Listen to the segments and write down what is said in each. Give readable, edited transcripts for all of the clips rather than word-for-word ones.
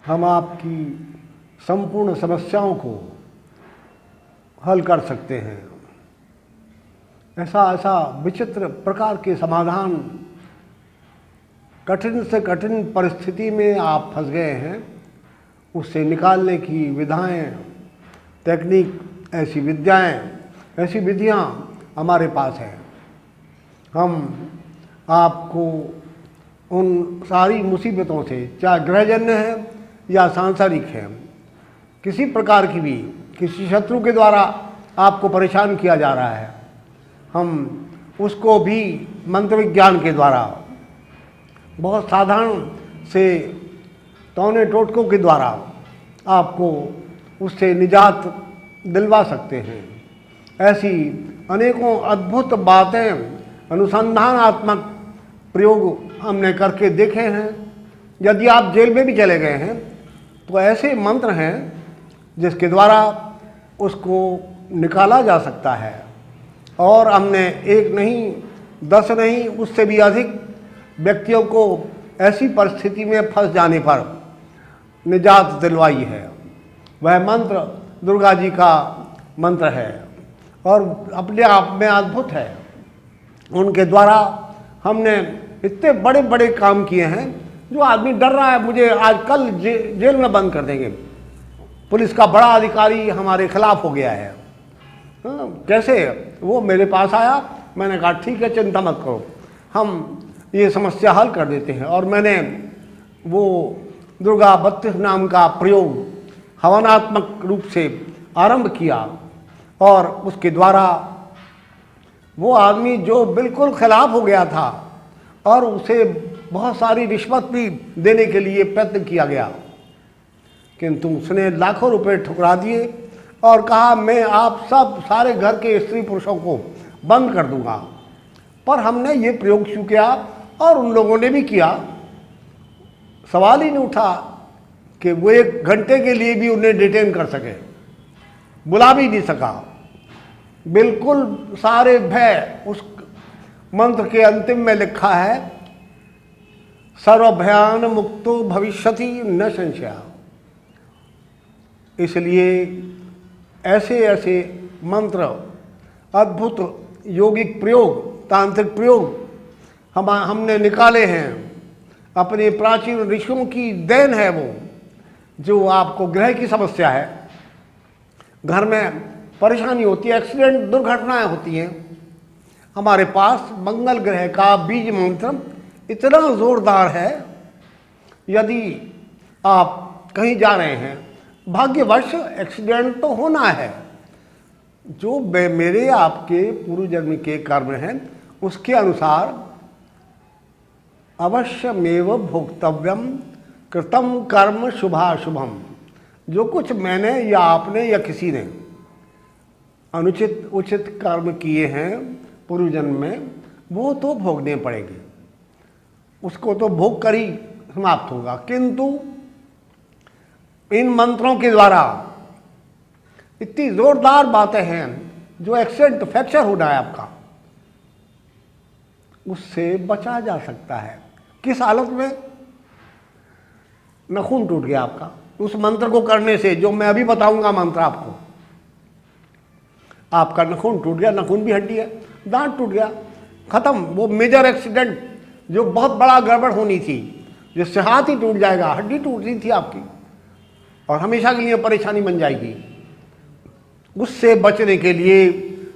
हम आपकी संपूर्ण समस्याओं को हल कर सकते हैं। ऐसा ऐसा विचित्र प्रकार के समाधान, कठिन से कठिन परिस्थिति में आप फंस गए हैं, उससे निकालने की विधाएं, टेक्निक, ऐसी विद्याएं, ऐसी विधियां हमारे पास हैं। हम आपको उन सारी मुसीबतों से, चाहे ग्रहजन्य है या सांसारिक है, किसी प्रकार की भी किसी शत्रु के द्वारा आपको परेशान किया जा रहा है, हम उसको भी मंत्र विज्ञान के द्वारा, बहुत साधारण से टोने टोटकों के द्वारा आपको उससे निजात दिलवा सकते हैं। ऐसी अनेकों अद्भुत बातें, अनुसंधानात्मक प्रयोग हमने करके देखे हैं। यदि आप जेल में भी चले गए हैं तो ऐसे मंत्र हैं जिसके द्वारा उसको निकाला जा सकता है। और हमने एक नहीं, 10 नहीं, उससे भी अधिक व्यक्तियों को ऐसी परिस्थिति में फंस जाने पर निजात दिलवाई है। वह मंत्र दुर्गा जी का मंत्र है और अपने आप में अद्भुत है। उनके द्वारा हमने इतने बड़े बड़े काम किए हैं। जो आदमी डर रहा है मुझे आज कल जेल में बंद कर देंगे, पुलिस का बड़ा अधिकारी हमारे खिलाफ हो गया है, कैसे? वो मेरे पास आया, मैंने कहा ठीक है, चिंता मत करो, हम ये समस्या हल कर देते हैं। और मैंने वो दुर्गा 32 नाम का प्रयोग हवनात्मक रूप से आरंभ किया और उसके द्वारा वो आदमी जो बिल्कुल खिलाफ हो गया था और उसे बहुत सारी रिश्वत भी देने के लिए प्रयत्न किया गया, किंतु उसने लाखों रुपए ठुकरा दिए और कहा मैं आप सब सारे घर के स्त्री पुरुषों को बंद कर दूंगा। पर हमने ये प्रयोग शुरू किया और उन लोगों ने भी किया। सवाल ही नहीं उठा कि वो 1 घंटे के लिए भी उन्हें डिटेन कर सके, बुला भी नहीं सका। बिल्कुल सारे भय, उस मंत्र के अंतिम में लिखा है सर्वभयान मुक्तो भविष्यति न संशय। इसलिए ऐसे ऐसे मंत्र, अद्भुत यौगिक प्रयोग, तांत्रिक प्रयोग हमने निकाले हैं। अपने प्राचीन ऋषियों की देन है वो। जो आपको ग्रह की समस्या है, घर में परेशानी होती है, एक्सीडेंट, दुर्घटनाएं होती हैं, हमारे पास मंगल ग्रह का बीज मंत्र इतना जोरदार है। यदि आप कहीं जा रहे हैं, भाग्यवश एक्सीडेंट तो होना है, जो मेरे आपके पूर्व जन्म के कर्म हैं उसके अनुसार अवश्यमेव भोक्तव्यम कृतम कर्म शुभाशुभम। जो कुछ मैंने या आपने या किसी ने अनुचित उचित कर्म किए हैं पूर्व जन्म में, वो तो भोगने पड़ेंगे, उसको तो भोग कर ही समाप्त होगा। किंतु इन मंत्रों के द्वारा इतनी जोरदार बातें हैं, जो एक्सीडेंट, फ्रैक्चर हो रहा है आपका, उससे बचा जा सकता है। किस हालत में? नाखून टूट गया आपका उस मंत्र को करने से, जो मैं अभी बताऊंगा मंत्र आपको। आपका नाखून टूट गया, नाखून भी हड्डी है, दांत टूट गया, खत्म। वो मेजर एक्सीडेंट जो बहुत बड़ा गड़बड़ होनी थी, जिससे हाथ ही टूट जाएगा, हड्डी टूट रही थी आपकी और हमेशा के लिए परेशानी बन जाएगी। उससे बचने के लिए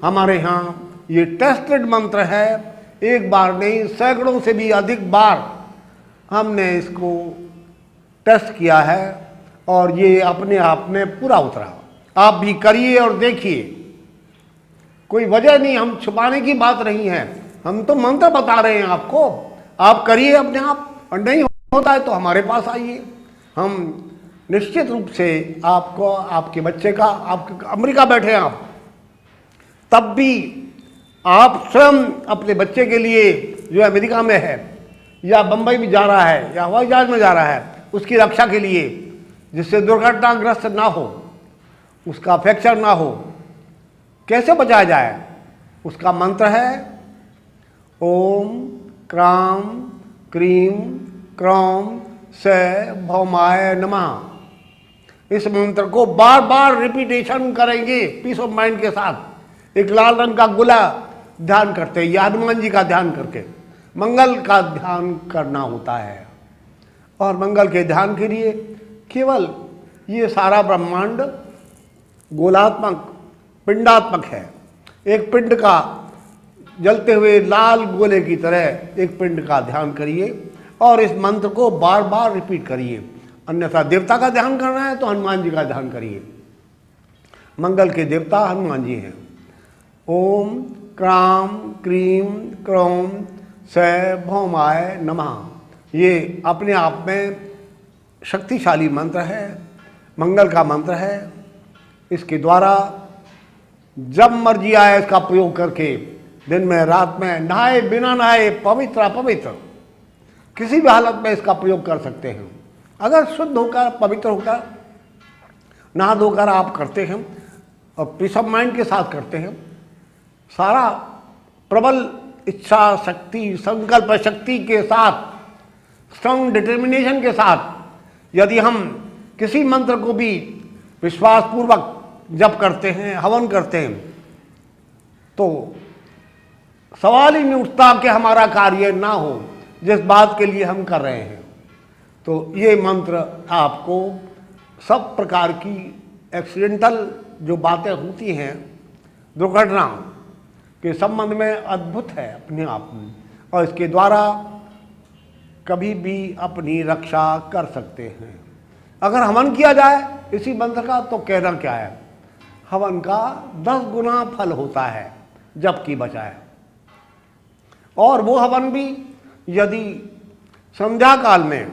हमारे यहाँ ये टेस्टेड मंत्र है। एक बार नहीं, सैकड़ों से भी अधिक बार हमने इसको टेस्ट किया है और ये अपने आप में पूरा उतरा। आप भी करिए और देखिए, कोई वजह नहीं, हम छुपाने की बात नहीं है, हम तो मंत्र बता रहे हैं आपको। आप करिए अपने आप, और नहीं होता है तो हमारे पास आइए। हम निश्चित रूप से आपको, आपके बच्चे का, आप अमेरिका बैठे हैं आप, तब भी आप स्वयं अपने बच्चे के लिए जो अमेरिका में है या बंबई में जा रहा है या हवाई जहाज में जा रहा है, उसकी रक्षा के लिए, जिससे दुर्घटनाग्रस्त ना हो, उसका फ्रैक्चर ना हो, कैसे बचाया जाए, उसका मंत्र है ओम क्राम क्रीम क्रौम स भौमाय नमः। इस मंत्र को बार बार रिपीटेशन करेंगे पीस ऑफ माइंड के साथ। एक लाल रंग का गोला ध्यान करते हैं, हनुमान जी का ध्यान करके मंगल का ध्यान करना होता है। और मंगल के ध्यान के लिए केवल ये सारा ब्रह्मांड गोलात्मक पिंडात्मक है। एक पिंड का जलते हुए लाल गोले की तरह एक पिंड का ध्यान करिए और इस मंत्र को बार बार रिपीट करिए। अन्यथा देवता का ध्यान करना है तो हनुमान जी का ध्यान करिए। मंगल के देवता हनुमान जी हैं। ओम क्राम क्रीम क्रौम स भौमाय नमः। ये अपने आप में शक्तिशाली मंत्र है, मंगल का मंत्र है। इसके द्वारा जब मर्जी आए इसका प्रयोग करके दिन में रात में नहाए बिना नहाए पवित्र अपवित्र किसी भी हालत में इसका प्रयोग कर सकते हैं। अगर शुद्ध होकर पवित्र होकर नहा धोकर आप करते हैं और पीस ऑफ माइंड के साथ करते हैं, सारा प्रबल इच्छा शक्ति संकल्प शक्ति के साथ स्ट्रॉन्ग डिटर्मिनेशन के साथ यदि हम किसी मंत्र को भी विश्वासपूर्वक जप करते हैं, हवन करते हैं, तो सवाल ही नहीं उठता कि हमारा कार्य ना हो जिस बात के लिए हम कर रहे हैं। तो ये मंत्र आपको सब प्रकार की एक्सीडेंटल जो बातें होती हैं दुर्घटना के संबंध में अद्भुत है अपने आप में, और इसके द्वारा कभी भी अपनी रक्षा कर सकते हैं। अगर हवन किया जाए इसी मंत्र का तो कहना क्या है, हवन का 10 गुना फल होता है जब की बजाय। और वो हवन भी यदि संध्या काल में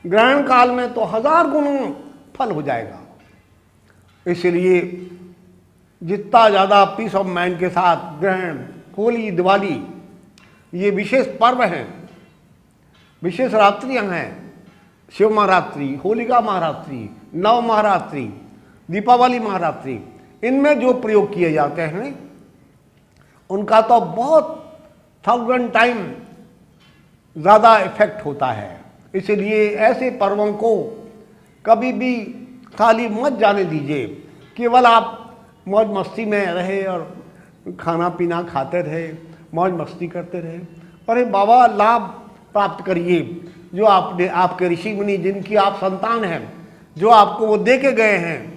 ग्रहण काल में तो 1000 गुना फल हो जाएगा। इसलिए जितना ज़्यादा पीस ऑफ माइंड के साथ ग्रहण, होली, दिवाली ये विशेष पर्व हैं, विशेष रात्रियां हैं। शिव महारात्रि, होलिका महारात्रि, नव महारात्रि, दीपावली महारात्रि, इनमें जो प्रयोग किए जाते हैं उनका तो बहुत 1000 टाइम ज़्यादा इफेक्ट होता है। इसलिए ऐसे पर्वों को कभी भी खाली मत जाने दीजिए। केवल आप मौज मस्ती में रहे और खाना पीना खाते रहे, मौज मस्ती करते रहे। अरे बाबा, लाभ प्राप्त करिए जो आपने आपके ऋषि मुनि जिनकी आप संतान हैं, जो आपको वो दे के गए हैं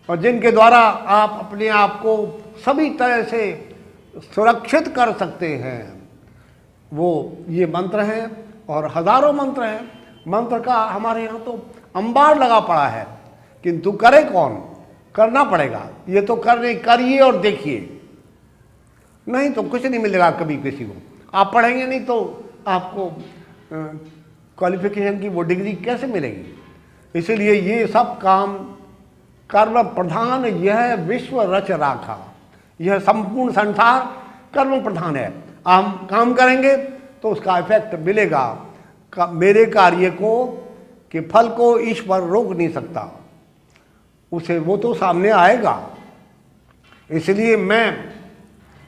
और जिनके द्वारा आप अपने आप को सभी तरह से सुरक्षित कर सकते हैं, वो ये मंत्र हैं। और हजारों मंत्र हैं। मंत्र का हमारे यहाँ तो अंबार लगा पड़ा है, किंतु करे कौन? करना पड़ेगा। ये तो करिए और देखिए, नहीं तो कुछ नहीं मिलेगा कभी किसी को। आप पढ़ेंगे नहीं तो आपको क्वालिफिकेशन की वो डिग्री कैसे मिलेगी? इसीलिए ये सब काम कर्म प्रधान यह विश्व रच राखा। यह संपूर्ण संसार कर्म प्रधान है। हम काम करेंगे तो उसका इफेक्ट मिलेगा। मेरे कार्य को कि फल को ईश्वर रोक नहीं सकता, उसे वो तो सामने आएगा। इसलिए मैं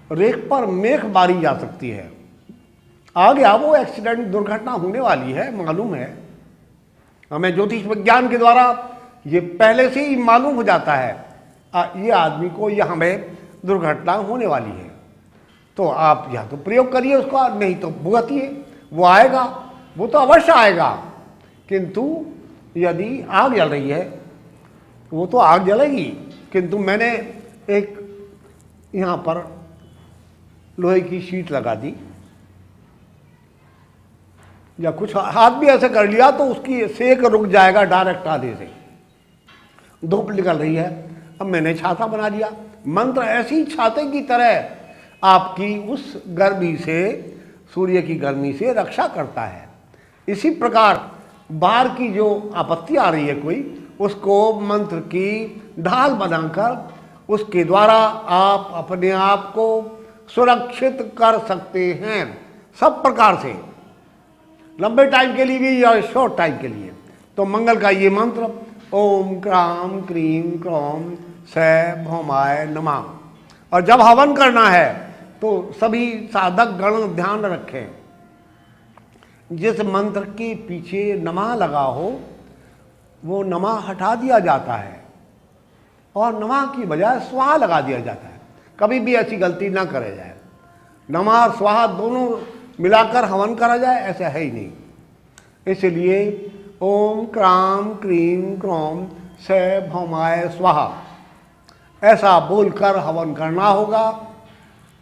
रेख पर मेघ बारी जा सकती है। आ गया वो एक्सीडेंट, दुर्घटना होने वाली है, मालूम है हमें। ज्योतिष विज्ञान के द्वारा ये पहले से ही मालूम हो जाता है ये आदमी को यहाँ में दुर्घटना होने वाली है। तो आप या तो प्रयोग करिए उसका, नहीं तो भुगतिए। वो आएगा, वो तो अवश्य आएगा। किंतु यदि आग जल रही है वो तो आग जलेगी। किंतु मैंने एक यहाँ पर लोहे की शीट लगा दी या कुछ हाथ भी ऐसे कर लिया तो उसकी सेक रुक जाएगा डायरेक्ट आधे से। धूप निकल रही है, अब मैंने छाता बना दिया। मंत्र ऐसी छाते की तरह आपकी उस गर्मी से, सूर्य की गर्मी से रक्षा करता है। इसी प्रकार बाहर की जो आपत्ति आ रही है कोई, उसको मंत्र की ढाल बनाकर उसके द्वारा आप अपने आप को सुरक्षित कर सकते हैं, सब प्रकार से, लंबे टाइम के लिए भी या शॉर्ट टाइम के लिए। तो मंगल का ये मंत्र ओम क्राम क्रीम क्रौम स भौमाय नमः। और जब हवन करना है तो सभी साधक गण ध्यान रखें, जिस मंत्र के पीछे नमा लगा हो वो नमा हटा दिया जाता है और नमा की बजाय स्वाहा लगा दिया जाता है। कभी भी ऐसी गलती ना करे जाए, नमा और स्वाहा दोनों मिलाकर हवन करा जाए, ऐसा है ही नहीं। इसलिए ओम क्राम क्रीम क्रौम स भौमाय स्वाहा ऐसा बोलकर हवन करना होगा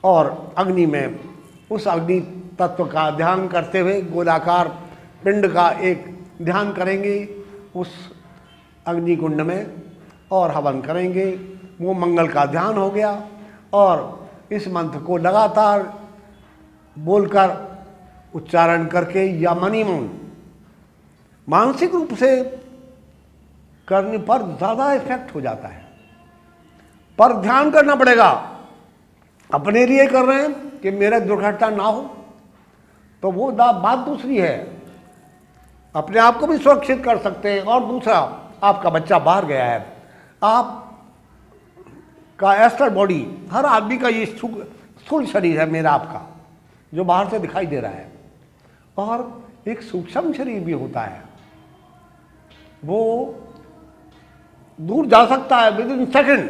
और अग्नि में उस अग्नि तत्व का ध्यान करते हुए गोलाकार पिंड का एक ध्यान करेंगे उस अग्नि कुंड में और हवन करेंगे। वो मंगल का ध्यान हो गया और इस मंत्र को लगातार बोलकर उच्चारण करके या मनीमून मानसिक रूप से करने पर ज़्यादा इफेक्ट हो जाता है। पर ध्यान करना पड़ेगा, अपने लिए कर रहे हैं कि मेरा दुर्घटना ना हो तो वो बात दूसरी है, अपने आप को भी सुरक्षित कर सकते हैं। और दूसरा, आपका बच्चा बाहर गया है, आप का एस्ट्रल बॉडी, हर आदमी का ये स्थूल शरीर है मेरा आपका जो बाहर से दिखाई दे रहा है, और एक सूक्ष्म शरीर भी होता है, वो दूर जा सकता है विद इन सेकेंड।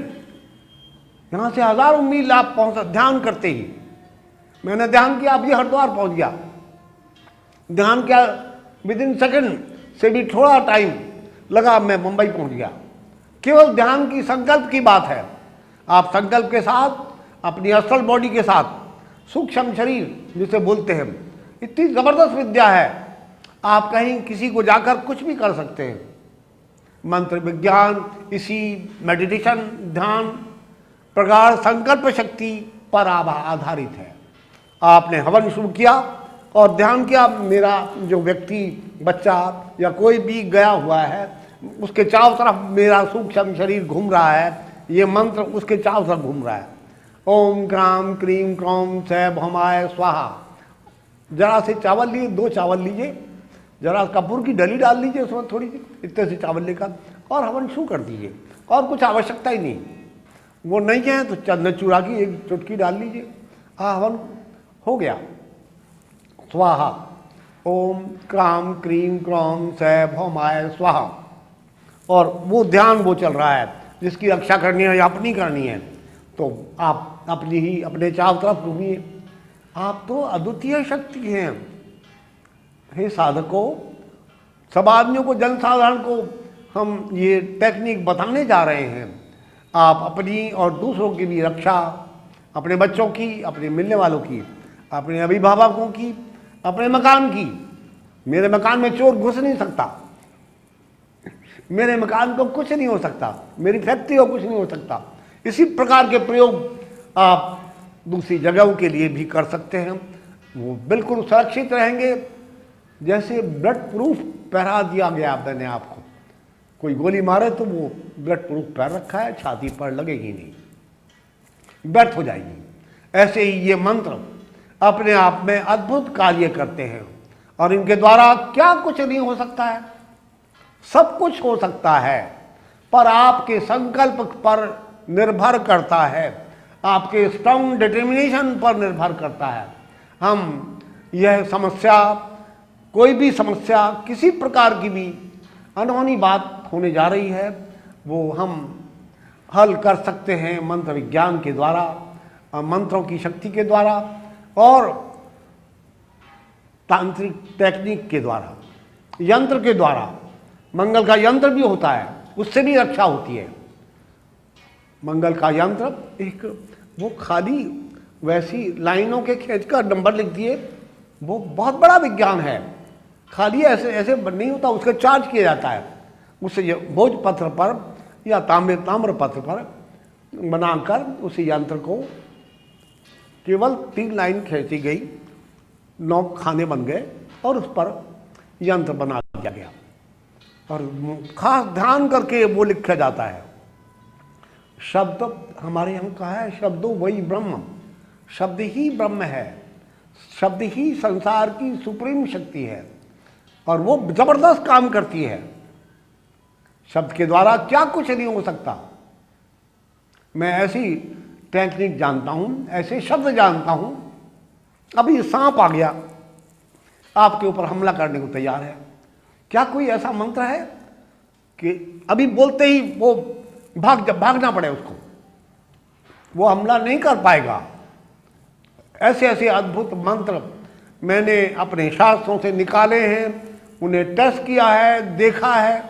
यहाँ से हजारों मील आप पहुँच, ध्यान करते ही। मैंने ध्यान किया, अभी हरिद्वार पहुँच गया, ध्यान किया विद इन सेकेंड से भी थोड़ा टाइम लगा, मैं मुंबई पहुँच गया। केवल ध्यान की संकल्प की बात है। आप संकल्प के साथ अपनी असल बॉडी के साथ सूक्ष्म शरीर जिसे बोलते हैं, इतनी ज़बरदस्त विद्या है, आप कहीं किसी को जाकर कुछ भी कर सकते हैं। मंत्र विज्ञान इसी मेडिटेशन, ध्यान, प्रगाढ़ संकल्प शक्ति पर आधारित है। आपने हवन शुरू किया और ध्यान किया, मेरा जो व्यक्ति, बच्चा या कोई भी गया हुआ है उसके चारों तरफ मेरा सूक्ष्म शरीर घूम रहा है, ये मंत्र उसके चारों तरफ घूम रहा है। ओम क्राम क्रीम क्रौम स भौमाय स्वाहा। जरा से चावल लिए, 2 चावल लीजिए, जरा कपूर की डली डाल लीजिए उसमें थोड़ी सी, इतने से चावल लेकर और हवन शुरू कर दीजिए। और कुछ आवश्यकता ही नहीं, वो नहीं है तो चंदन चूड़ा की 1 चुटकी डाल लीजिए, हवन हो गया। स्वाहा। ओम क्राम क्रीम क्रौम स भौमाय स्वाहा। और वो ध्यान वो चल रहा है, जिसकी रक्षा करनी है या अपनी करनी है, तो आप अपनी ही अपने चारों तरफ घूमिए। आप तो अद्वितीय शक्ति हैं। हे साधकों, सब आदमियों को, जनसाधारण को हम ये टेक्निक बताने जा रहे हैं। आप अपनी और दूसरों की भी रक्षा, अपने बच्चों की, अपने मिलने वालों की, अपने अभिभावकों की, अपने मकान की। मेरे मकान में चोर घुस नहीं सकता, मेरे मकान को कुछ नहीं हो सकता, मेरी फैक्ट्री को कुछ नहीं हो सकता। इसी प्रकार के प्रयोग आप दूसरी जगहों के लिए भी कर सकते हैं, वो बिल्कुल सुरक्षित रहेंगे। जैसे ब्लड प्रूफ पहरा दिया गया मैंने आपको, कोई गोली मारे तो वो ब्लड प्रूफ पहन रखा है, छाती पर लगेगी नहीं, व्यर्थ हो जाएगी। ऐसे ही ये मंत्र अपने आप में अद्भुत कार्य करते हैं और इनके द्वारा क्या कुछ नहीं हो सकता है, सब कुछ हो सकता है, पर आपके संकल्प पर निर्भर करता है, आपके स्ट्रॉन्ग डिटर्मिनेशन पर निर्भर करता है। हम यह समस्या, कोई भी समस्या, किसी प्रकार की भी अनहोनी बात होने जा रही है, वो हम हल कर सकते हैं मंत्र विज्ञान के द्वारा, मंत्रों की शक्ति के द्वारा और तांत्रिक टेक्निक के द्वारा, यंत्र के द्वारा। मंगल का यंत्र भी होता है, उससे भी रक्षा होती है। मंगल का यंत्र एक, वो खाली वैसी लाइनों के खींचकर नंबर लिख दिए, वो बहुत बड़ा विज्ञान है। खाली ऐसे ऐसे नहीं होता, उसका चार्ज किया जाता है, उससे भोजपत्र पर या ताम्र पत्र पर बनाकर उस यंत्र को केवल 3 लाइन खींची गई, 9 खाने बन गए और उस पर यंत्र बना दिया गया और खास ध्यान करके वो लिखा जाता है। शब्द हमारे यहाँ कहा है, शब्दों वही ब्रह्म, शब्द ही ब्रह्म है, शब्द ही संसार की सुप्रीम शक्ति है और वो जबरदस्त काम करती है। शब्द के द्वारा क्या कुछ नहीं हो सकता। मैं ऐसी टेक्निक जानता हूँ, ऐसे शब्द जानता हूँ। अभी सांप आ गया, आपके ऊपर हमला करने को तैयार है। क्या कोई ऐसा मंत्र है कि अभी बोलते ही वो भागना पड़े उसको, वो हमला नहीं कर पाएगा? ऐसे ऐसे अद्भुत मंत्र मैंने अपने शास्त्रों से निकाले हैं, उन्हें टेस्ट किया है, देखा है,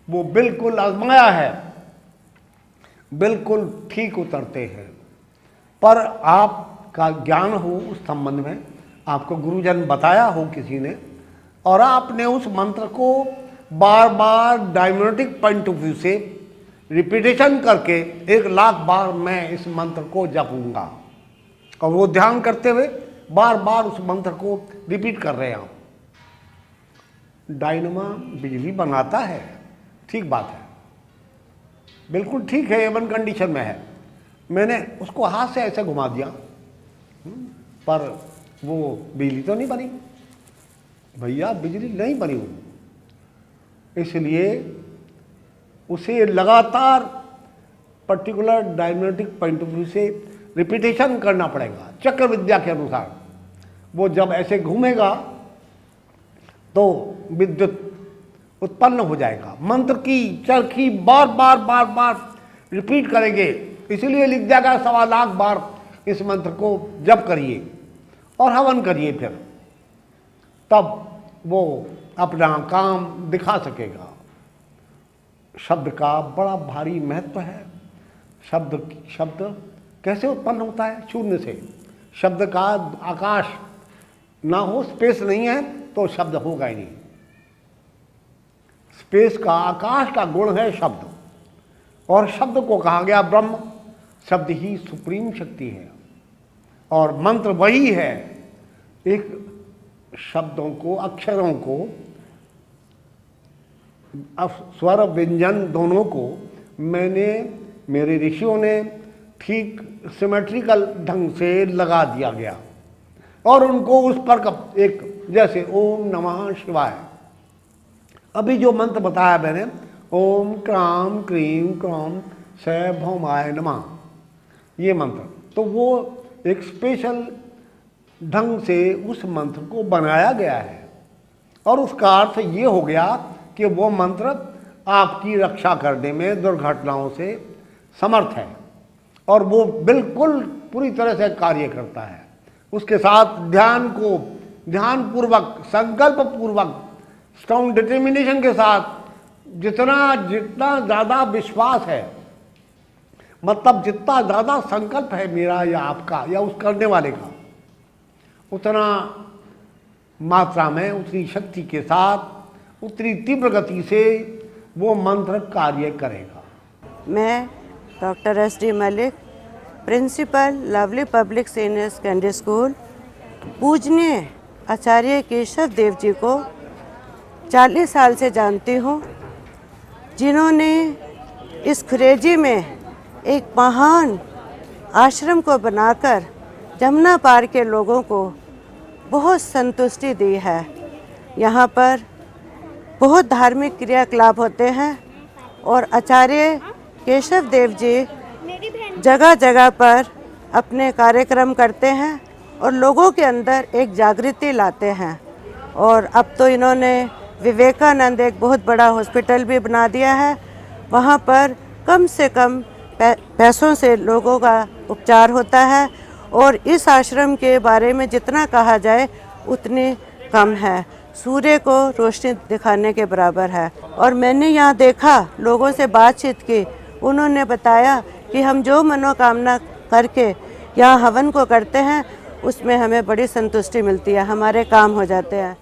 वो बिल्कुल आजमाया है, बिल्कुल ठीक उतरते हैं। पर आपका ज्ञान हो उस संबंध में, आपको गुरुजन बताया हो किसी ने, और आपने उस मंत्र को बार बार डायग्नोस्टिक पॉइंट ऑफ व्यू से रिपीटेशन करके 1,00,000 बार मैं इस मंत्र को जपूंगा, और वो ध्यान करते हुए बार बार उस मंत्र को रिपीट कर रहे हैं। डायनमा बिजली बनाता है, ठीक बात है, बिल्कुल ठीक है, एवन कंडीशन में है। मैंने उसको हाथ से ऐसे घुमा दिया, पर वो बिजली तो नहीं बनी भैया, बिजली नहीं बनी वो। इसलिए उसे लगातार particular diagnostic point of view से रिपीटेशन करना पड़ेगा। चक्र विद्या के अनुसार वो जब ऐसे घूमेगा तो विद्युत उत्पन्न हो जाएगा। मंत्र की चरखी बार बार बार बार रिपीट करेंगे, इसलिए लिख दिया गया 1,00,000 बार इस मंत्र को जप करिए और हवन करिए, फिर तब वो अपना काम दिखा सकेगा। शब्द का बड़ा भारी महत्व है। शब्द कैसे उत्पन्न होता है? शून्य से। शब्द का आकाश ना हो, स्पेस नहीं है तो शब्द होगा ही नहीं। स्पेस का, आकाश का गुण है शब्द, और शब्द को कहा गया ब्रह्म। शब्द ही सुप्रीम शक्ति है, और मंत्र वही है। एक शब्दों को, अक्षरों को, स्वर व्यंजन दोनों को मेरे ऋषियों ने ठीक सिमेट्रिकल ढंग से लगा दिया गया, और उनको उस पर एक, जैसे ओम नमः शिवाय, अभी जो मंत्र बताया मैंने, ओम क्राम क्रीम क्रौम स भौमाय नमः, ये मंत्र, तो वो एक स्पेशल ढंग से उस मंत्र को बनाया गया है। और उसका अर्थ ये हो गया कि वो मंत्र आपकी रक्षा करने में दुर्घटनाओं से समर्थ है, और वो बिल्कुल पूरी तरह से कार्य करता है। उसके साथ ध्यान को, ध्यानपूर्वक, संकल्प पूर्वक, स्ट्रॉन्ग डिटर्मिनेशन के साथ जितना ज़्यादा विश्वास है, मतलब जितना ज़्यादा संकल्प है मेरा या आपका या उस करने वाले का, उतना मात्रा में, उतनी शक्ति के साथ, उतनी तीव्र गति से वो मंत्र कार्य करेगा। मैं doctor S.D. Malik, principal Lovely Public Senior Secondary School, पूजनीय आचार्य केशव देव जी को 40 साल से जानती हूँ, जिन्होंने इस खुरेजी में एक महान आश्रम को बनाकर जमुना पार के लोगों को बहुत संतुष्टि दी है। यहाँ पर बहुत धार्मिक क्रियाकलाप होते हैं, और आचार्य केशव देव जी जगह जगह पर अपने कार्यक्रम करते हैं और लोगों के अंदर एक जागृति लाते हैं। और अब तो इन्होंने विवेकानंद एक बहुत बड़ा हॉस्पिटल भी बना दिया है, वहाँ पर कम से कम पैसों से लोगों का उपचार होता है, और इस आश्रम के बारे में जितना कहा जाए उतनी कम है। सूर्य को रोशनी दिखाने के बराबर है। और मैंने यहाँ देखा, लोगों से बातचीत की, उन्होंने बताया कि हम जो मनोकामना करके यहाँ हवन को करते हैं उसमें हमें बड़ी संतुष्टि मिलती है, हमारे काम हो जाते हैं।